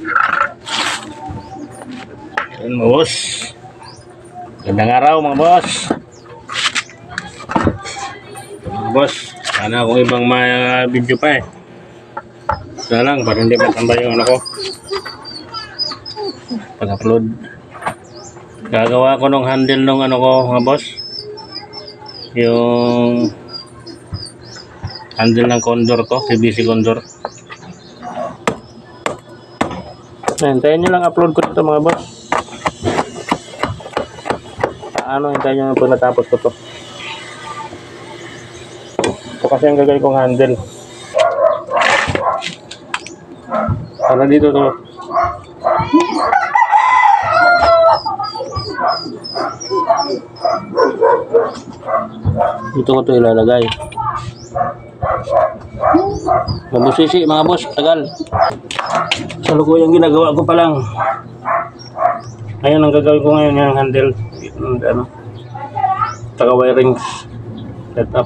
Ayan mga boss. Gandang araw mga boss. Mga boss, sana akong ibang video pa eh. Sana lang, para hindi matambay yung ano ko pag-upload. Gagawa ko ng handle ng ano ko mga boss, yung handle ng Condor ko, PVC Condor. Hintayin nyo lang upload ko dito mga boss. Hintayin nyo pag natapos ko to. Ito kasi ang gagawin kong handle para dito to. Dito ko to ilalagay. Mabusisi mga boss, tagal. Salukuyang ginagawa ko pa lang. Ayun ang gagawin ko ngayon, yung handle. Taka wirings setup.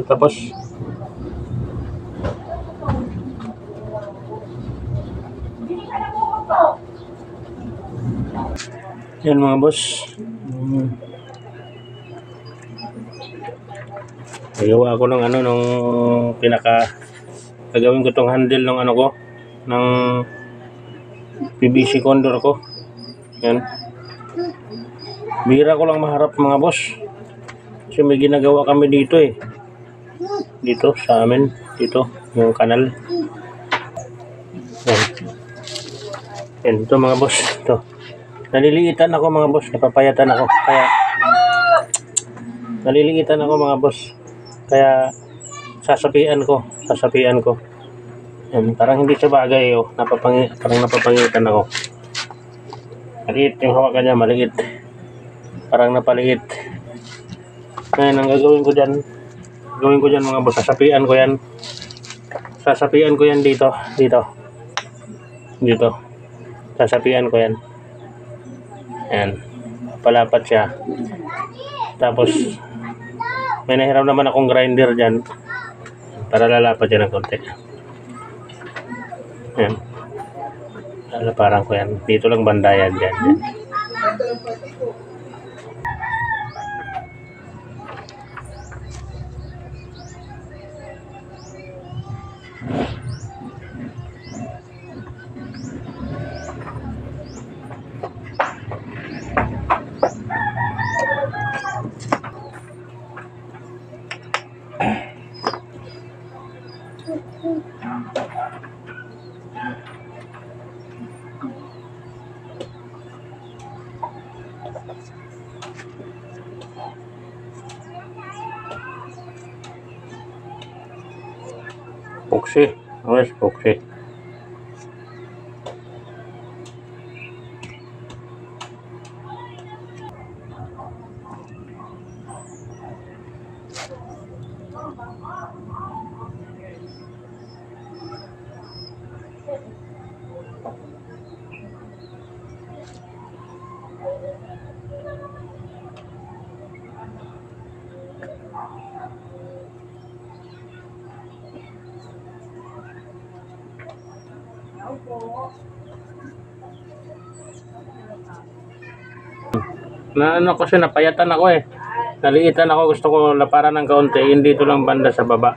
Tapos yan mga boss, nagawa ako ng nung gagawin ko tong handle ng ko ng PVC Condor ko. Yan, bira ko lang maharap mga boss kasi may ginagawa kami dito dito sa amin, dito yung kanal. Yan ito mga boss, ito naliliitan ako mga boss, napapayatan ako kaya naliliitan ako mga boss, kaya sasapian ko. Yan, parang hindi siya bagay parang napapangitan ako. Maliit yung hawakan niya, maliit, parang napaliit. Ngayon ang gagawin ko dyan mga boss, sasapian ko yan dito sasapian ko yan. Ayan, palapat siya. Tapos may nahiram naman akong grinder dyan para lalapat yan ng konti. Ayan, lalaparan ko yan dito lang, bandayan dyan. Epoxy, epoxy. Kasi napayatan ako naliitan ako, gusto ko laparan ng kaunti, hindi dito lang banda sa baba.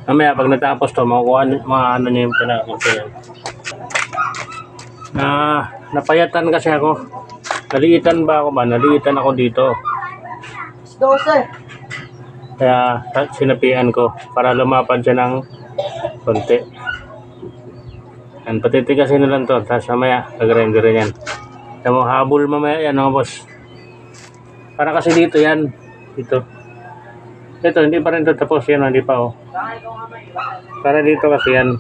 Mamaya pag natapos to, makukuha niya yung pinakakunti yan. Napayatan kasi ako, naliitan ako dito. 12. Kaya sinapian ko para lumapad siya ng konti. Yan, patitigasin na lang to, tapos mamaya gagrinderin yan. Mo habol mamaya yan mga boss. Para kasi dito yan, dito hindi pa rin ito tapos yan, hindi pa para dito kasi yan,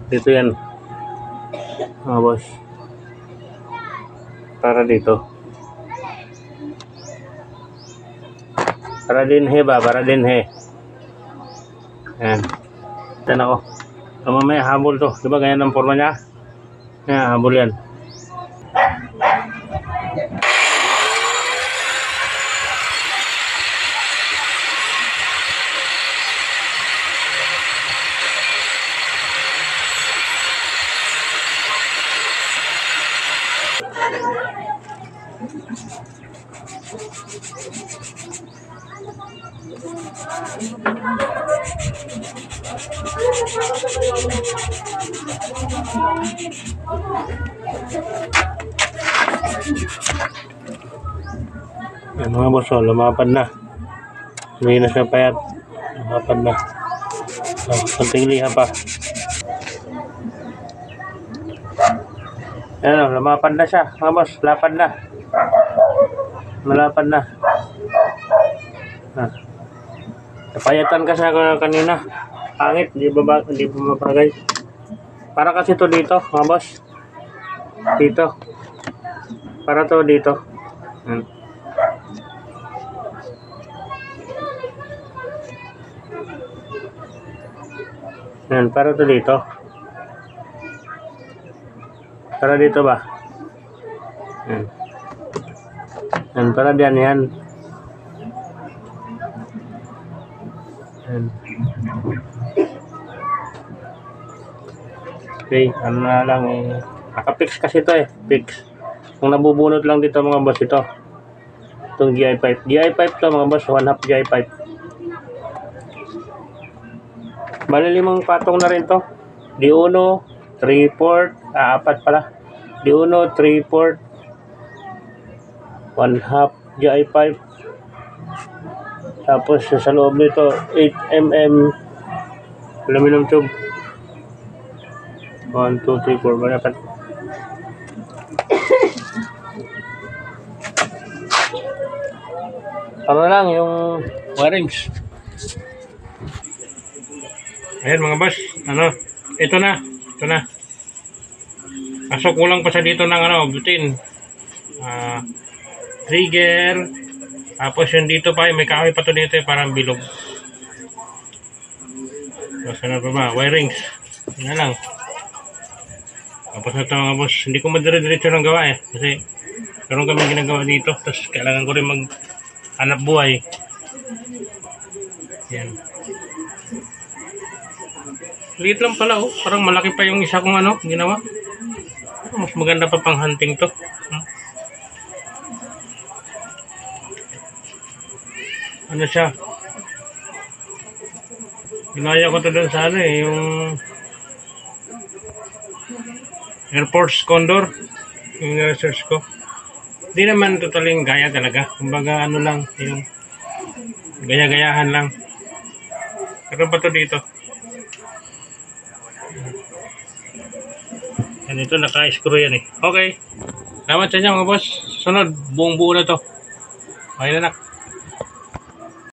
dito yan mga boss, para dito, para dinhe yan. Yan ako, So, mamaya habol to. Diba ganyan ang forma niya? Yan, habol yan. Yan mga boss, oh, lumapad na. Hindi na siya payat. Lumapad na. Oh, konting liha pa. Yan, oh, lumapad na siya. Mga boss, lapad na. Malapad na. Napayatan kasi ako kanina. Pangit, hindi bumabagay. Para kasi to dito, mga boss. Dito. Para to dito. Yan, para to dito. Para dito ba? Yan. Yan, para diyan yan. Yan. Okay, ano na lang eh. Naka-fix kasi ito eh. Fix. Kung nabubunot lang dito mga boss ito. Itong GI pipe. GI pipe to mga boss. 1/2 GI pipe. Bali 5 patong na rin to. D1, 3/4, 4 pala. D1, 3/4, 1/2 GI pipe. Tapos sa loob nito 8mm aluminum tube. 1, 2, 3, 4, malapat. Ano lang yung wirings. Ayan mga boss, ano, ito na. Kaso kulang pa sa dito ng butin. Trigger. Tapos yung dito pa, may kahoy pa to dito parang bilog. Tapos ano pa ba, wirings. Yan lang. Tapos na ito mga boss, hindi ko madire-diretso ng gawa kasi meron kami ginagawa dito. Tapos kailangan ko rin maghanap buhay. Yan. Liit lang pala parang malaki pa yung isa kong ginawa. Mas maganda pa pang hunting to. Ano siya? Ginaya ko to doon sa yung Air Force Condor. Yung research ko. Hindi naman totaling gaya talaga. Kumbaga lang, yung gaya-gayahan lang. Pero pa to dito. Yan ito, naka-screw yan Okay. Salamat sa inyo mga boss. Sunod, buong buo na to. Okay na nak.